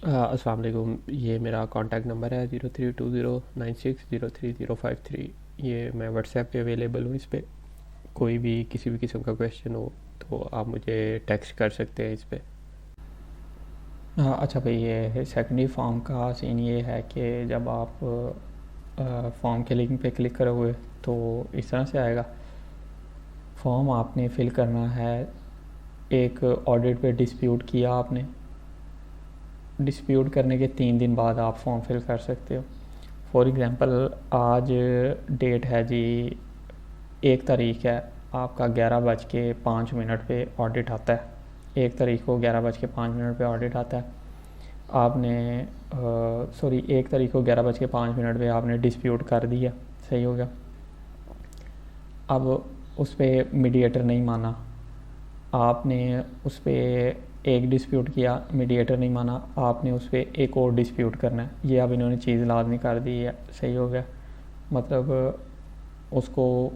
अस्सलाम वालेकुम। ये मेरा कॉन्टैक्ट नंबर है 0320960305 3। ये मैं व्हाट्सएप पे अवेलेबल हूँ। इस पर कोई भी किसी भी किस्म का क्वेश्चन हो तो आप मुझे टेक्स्ट कर सकते हैं इस पर। अच्छा भाई, ये सेकेंडरी फॉर्म का सीन ये है कि जब आप फॉर्म के लिंक पे क्लिक करोगे तो इस तरह से आएगा। फॉर्म आपने फिल करना है। एक ऑडिट पे डिस्प्यूट किया आपने, डिस्प्यूट करने के 3 दिन बाद आप फॉर्म फिल कर सकते हो। फॉर एग्ज़ाम्पल, आज डेट है जी, 1 तारीख है, आपका 11:05 पे ऑडिट आता है। 1 तारीख को 11:05 पे ऑडिट आता है। आपने सॉरी 1 तारीख को 11:05 पे आपने डिस्प्यूट कर दिया, सही हो गया। अब उस पर मीडिएटर नहीं माना, आपने उस पर एक डिस्प्यूट किया, मीडिएटर नहीं माना, आपने उस पर एक और डिस्प्यूट करना है। ये अब इन्होंने चीज़ लाजमी कर दी है, सही हो गया। मतलब उसको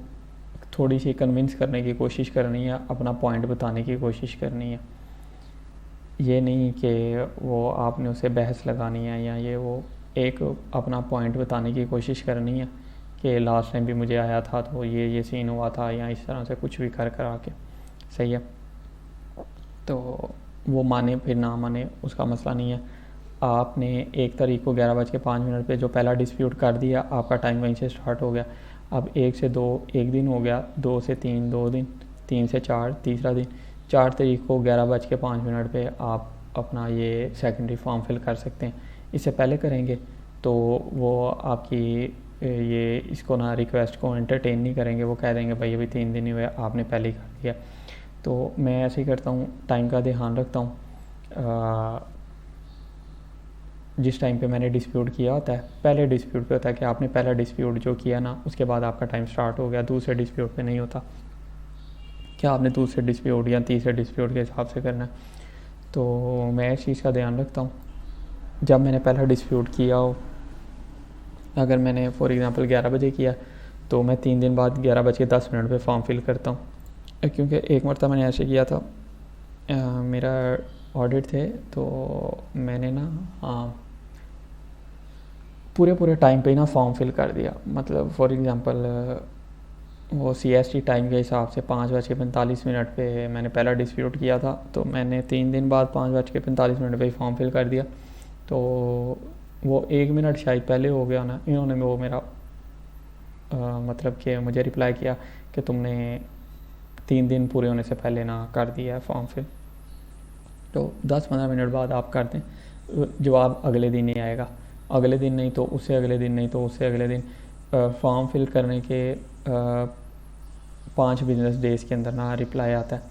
थोड़ी सी कन्विंस करने की कोशिश करनी है, अपना पॉइंट बताने की कोशिश करनी है। ये नहीं कि वो आपने उसे बहस लगानी है या ये वो, एक अपना पॉइंट बताने की कोशिश करनी है कि लास्ट टाइम भी मुझे आया था तो ये सीन हुआ था, या इस तरह से कुछ भी कर कर आके, सही है। तो वो माने फिर ना माने उसका मसला नहीं है। आपने 1 तारीख को 11:05 पे जो पहला डिस्प्यूट कर दिया, आपका टाइम वहीं से स्टार्ट हो गया। अब 1 से 2 एक दिन हो गया, 2 से 3 2 दिन, 3 से 4 तीसरा दिन। 4 तारीख को 11:05 पे आप अपना ये सेकेंडरी फॉर्म फिल कर सकते हैं। इससे पहले करेंगे तो वो आपकी ये इसको ना रिक्वेस्ट को एंटरटेन नहीं करेंगे। वो कह देंगे भाई अभी 3 दिन ही हुए, आपने पहले ही कर दिया। तो मैं ऐसे ही करता हूँ, टाइम का ध्यान रखता हूँ। जिस टाइम पे मैंने डिस्प्यूट किया होता है, पहले डिस्प्यूट पे होता है कि आपने पहला डिस्प्यूट जो किया ना, उसके बाद आपका टाइम स्टार्ट हो गया। दूसरे डिस्प्यूट पे नहीं होता, क्या आपने दूसरे डिस्प्यूट या तीसरे डिस्प्यूट के हिसाब से करना है। तो मैं इस चीज़ का ध्यान रखता हूँ। जब मैंने पहला डिस्प्यूट किया हो, अगर मैंने फॉर एग्ज़ाम्पल 11 बजे किया, तो मैं 3 दिन बाद 11:10 पे फॉर्म फिल करता हूँ। क्योंकि एक मरतबा मैंने ऐसे किया था, मेरा ऑडिट थे तो मैंने ना, हाँ, पूरे टाइम पे ही ना फॉर्म फिल कर दिया। मतलब फॉर एग्ज़ाम्पल वो CST टाइम के हिसाब से 5:45 पे मैंने पहला डिस्प्यूट किया था, तो मैंने 3 दिन बाद 5:45 पे ही फॉर्म फिल कर दिया। तो वो 1 मिनट शायद पहले हो गया ना, इन्होंने वो मेरा मतलब कि मुझे रिप्लाई किया कि तुमने 3 दिन पूरे होने से पहले ना कर दिया है फॉर्म फिल। तो 10-15 मिनट बाद आप कर दें, जवाब अगले दिन ही आएगा। अगले दिन नहीं तो उससे अगले दिन, नहीं तो उससे अगले दिन। फॉर्म फिल करने के 5 बिजनेस डेज़ के अंदर ना रिप्लाई आता है।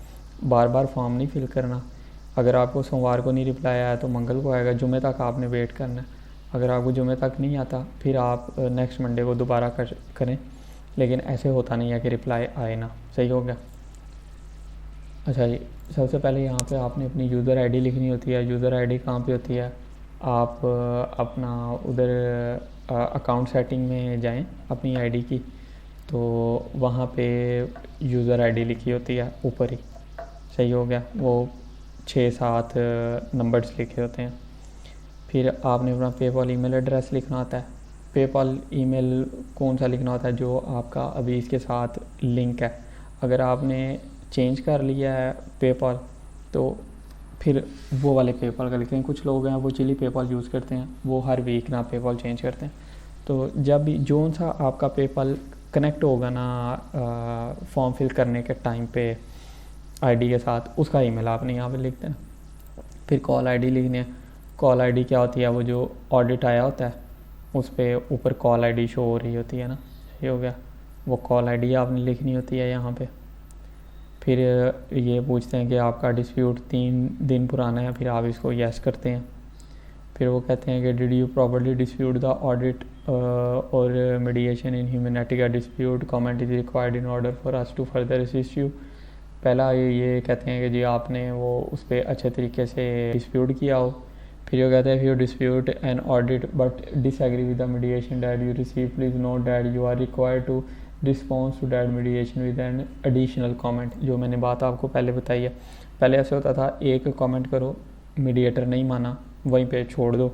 बार बार फॉर्म नहीं फिल करना। अगर आपको सोमवार को नहीं रिप्लाई आया तो मंगल को आएगा, जुमे तक आपने वेट करना है। अगर आपको जुमे तक नहीं आता फिर आप नेक्स्ट मंडे को दोबारा करें। लेकिन ऐसे होता नहीं है कि रिप्लाई आए ना, सही हो गया। अच्छा जी, सबसे पहले यहाँ पे आपने अपनी यूज़र आईडी लिखनी होती है। यूज़र आईडी कहाँ पे होती है, आप अपना उधर अकाउंट सेटिंग में जाएं अपनी आईडी की, तो वहाँ पे यूज़र आईडी लिखी होती है ऊपर ही, सही हो गया। वो 6-7 नंबर्स लिखे होते हैं। फिर आपने अपना पेपॉल ईमेल एड्रेस लिखना होता है। पेपॉल ईमेल कौन सा लिखना होता है, जो आपका अभी इसके साथ लिंक है। अगर आपने चेंज कर लिया है पेपॉल, तो फिर वो वाले पेपॉल का लिखते हैं। कुछ लोग हैं वो चिली पेपॉल यूज़ करते हैं, वो हर वीक ना पेपॉल चेंज करते हैं। तो जब भी जो सा आपका पेपॉल कनेक्ट होगा ना फॉर्म फिल करने के टाइम पे आईडी के साथ, उसका ईमेल आपने यहाँ पे लिख देना। फिर कॉल आईडी लिखनी है। कॉल आईडी क्या होती है, वो जो ऑडिट आया होता है उस पर ऊपर कॉल आईडी शो हो रही होती है ना, ये हो गया। वो कॉल आईडी आपने लिखनी होती है यहाँ पे। फिर ये पूछते हैं कि आपका डिस्प्यूट 3 दिन पुराना है, फिर आप इसको यस करते हैं। फिर वो कहते हैं कि did you properly dispute the audit और mediation in humanity dispute, comment is required in order for us to further assist you. पहला ये कहते हैं कि जी आपने वो उस पर अच्छे तरीके से डिस्प्यूट किया हो। फिर ये कहते हैं if you dispute an audit but disagree with the mediation that you receive, please note that you are required to response to that mediation with an additional comment. जो मैंने बात आपको पहले बताई है, पहले ऐसे होता था एक कमेंट करो, मीडिएटर नहीं माना, वहीं पे छोड़ दो,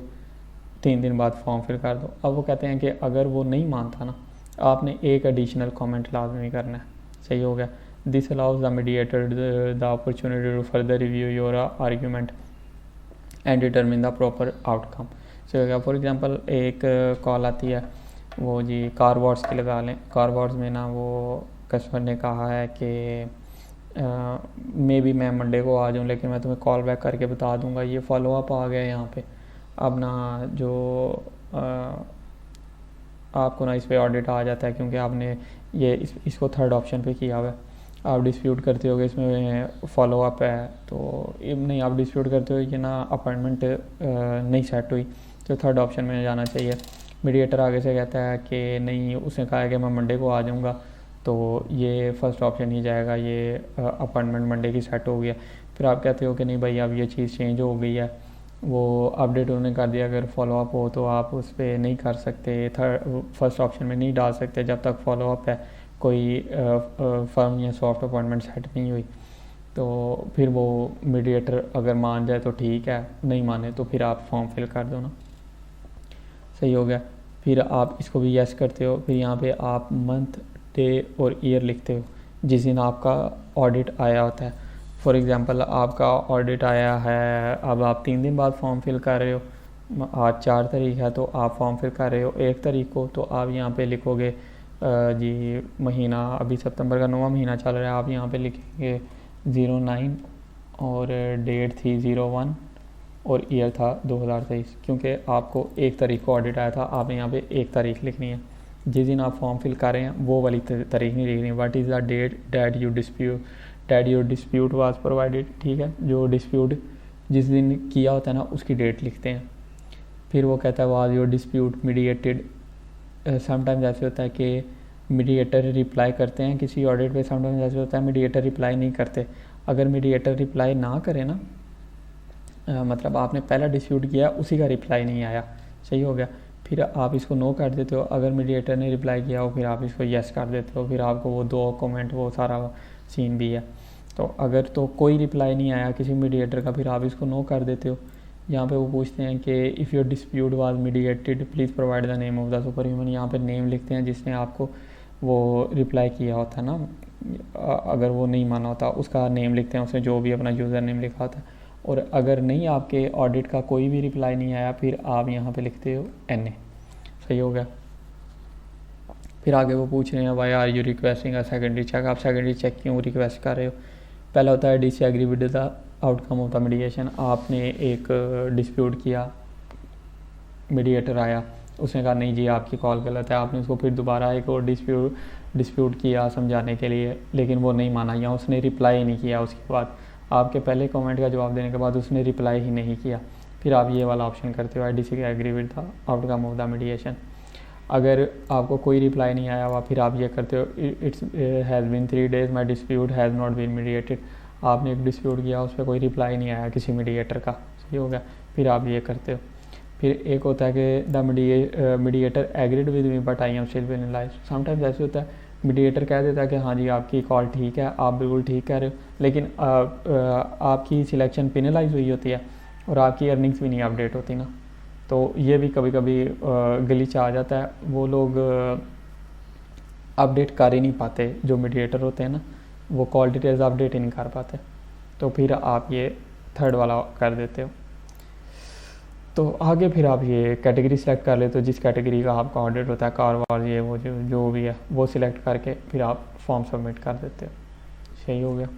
3 दिन बाद फॉर्म फिल कर दो। अब वो कहते हैं कि अगर वो नहीं मानता ना, आपने एक एडिशनल कमेंट लाजमी करना है। सही हो गया। This allows the mediator the opportunity to further review your argument and determine the proper outcome. सही हो गया। फॉर एग्जांपल एक कॉल आती है, वो जी कार वॉर्स की लगा लें। कार वॉर्स में ना वो कस्टमर ने कहा है कि मे बी मैं मंडे को आ जाऊँ, लेकिन मैं तुम्हें कॉल बैक करके बता दूंगा। ये फॉलो अप आ गया यहाँ पे। अब ना जो आपको ना इस पर ऑडिट आ जाता है, क्योंकि आपने ये इसको थर्ड ऑप्शन पे किया हुआ है। आप डिस्प्यूट करते होगे इसमें फॉलो अप है, तो नहीं, आप डिस्प्यूट करते हो कि ना अपॉइंटमेंट नहीं सेट हुई, तो थर्ड ऑप्शन में जाना चाहिए। मीडिएटर आगे से कहता है कि नहीं, उसने कहा है कि मैं मंडे को आ जाऊँगा, तो ये फर्स्ट ऑप्शन ही जाएगा, ये अपॉइंटमेंट मंडे की सेट हो गया। फिर आप कहते हो कि नहीं भाई, अब ये चीज़ चेंज हो गई है, वो अपडेट उन्होंने कर दिया, अगर फॉलो अप हो तो आप उस पर नहीं कर सकते, फर्स्ट ऑप्शन में नहीं डाल सकते जब तक फॉलो अप है, कोई फर्म या सॉफ्ट अपॉइंटमेंट सेट नहीं हुई। तो फिर वो मीडिएटर अगर मान जाए तो ठीक है, नहीं माने तो फिर आप फॉर्म फिल कर दो ना। सही हो गया। फिर आप इसको भी यस करते हो। फिर यहाँ पे आप मंथ, डे और ईयर लिखते हो जिस दिन आपका ऑडिट आया होता है। फॉर एग्ज़ाम्पल आपका ऑडिट आया है, अब आप 3 दिन बाद फॉर्म फिल कर रहे हो, आज 4 तारीख है तो आप फॉर्म फिल कर रहे हो 1 तारीख को, तो आप यहाँ पे लिखोगे जी महीना, अभी सितंबर का 9वां महीना चल रहा है, आप यहाँ पे लिखेंगे 09 और डेट थी 01 और ईयर था 2023, क्योंकि आपको 1 तारीख को ऑडिट आया था, आपने यहाँ पे 1 तारीख लिखनी है। जिस दिन आप फॉर्म फिल कर रहे हैं वो वाली तारीख नहीं लिखनी। What is the date that your dispute was provided. ठीक है, जो डिस्प्यूट जिस दिन किया होता है ना, उसकी डेट लिखते हैं। फिर वो कहता है was your dispute mediated. Sometimes ऐसे होता है कि मीडिएटर रिप्लाई करते हैं किसी ऑडिट पे, समटाइम्स ऐसे होता है मीडिएटर रिप्लाई नहीं करते। अगर मीडिएटर रिप्लाई ना करे ना, मतलब आपने पहला डिस्प्यूट किया, उसी का रिप्लाई नहीं आया, सही हो गया, फिर आप इसको नो कर देते हो। अगर मीडिएटर ने रिप्लाई किया हो, फिर आप इसको यस कर देते हो, फिर आपको वो 2 कमेंट, वो सारा सीन भी है। तो अगर तो कोई रिप्लाई नहीं आया किसी मीडिएटर का, फिर आप इसको नो कर देते हो। यहाँ पे वो पूछते हैं कि if your dispute was mediated please provide the name of the super human. यहाँ पे नेम लिखते हैं जिसने आपको वो रिप्लाई किया होता है ना, अगर वो नहीं माना होता उसका नेम लिखते हैं, उसने जो भी अपना यूज़र नेम लिखा होता है। और अगर नहीं, आपके ऑडिट का कोई भी रिप्लाई नहीं आया, फिर आप यहाँ पे लिखते हो NA। सही हो गया। फिर आगे वो पूछ रहे हैं why are you requesting a secondary check. आप सेकेंडरी चेक क्यों रिक्वेस्ट कर रहे हो? पहला होता है disagree with the outcome of the mediation. आपने एक डिस्प्यूट किया, मीडिएटर आया, उसने कहा नहीं जी आपकी कॉल गलत है, आपने उसको फिर दोबारा एक और डिस्प्यूट किया समझाने के लिए, लेकिन वो नहीं माना या उसने रिप्लाई नहीं किया। उसके बाद आपके पहले कमेंट का जवाब देने के बाद उसने रिप्लाई ही नहीं किया, फिर आप ये वाला ऑप्शन करते हो, I disagree with the outcome of the mediation. अगर आपको कोई रिप्लाई नहीं आया हुआ, फिर आप ये करते हो it's has been 3 days my dispute has not been mediated. आपने एक डिस्प्यूट किया, उस पर कोई रिप्लाई नहीं आया किसी मीडिएटर का, सही हो गया, फिर आप ये करते हो। फिर एक होता है कि the mediator agreed with me but I am still penalised. Sometimes ऐसे होता है मीडिएटर कह देता है कि हाँ जी आपकी कॉल ठीक है, आप बिल्कुल ठीक कह रहे हो, लेकिन आपकी सिलेक्शन पेनलाइज हुई होती है और आपकी अर्निंग्स भी नहीं अपडेट होती ना। तो ये भी कभी कभी ग्लिच आ जाता है, वो लोग अपडेट कर ही नहीं पाते, जो मीडिएटर होते हैं ना, वो कॉल डिटेल्स अपडेट ही नहीं कर पाते। तो फिर आप ये थर्ड वाला कर देते हो। तो आगे फिर आप ये कैटेगरी सेलेक्ट कर लेते हो, जिस कैटेगरी का आपका ऑडिट होता है, कार वार ये वो जो भी है वो सिलेक्ट करके फिर आप फॉर्म सबमिट कर देते हो। सही हो गया।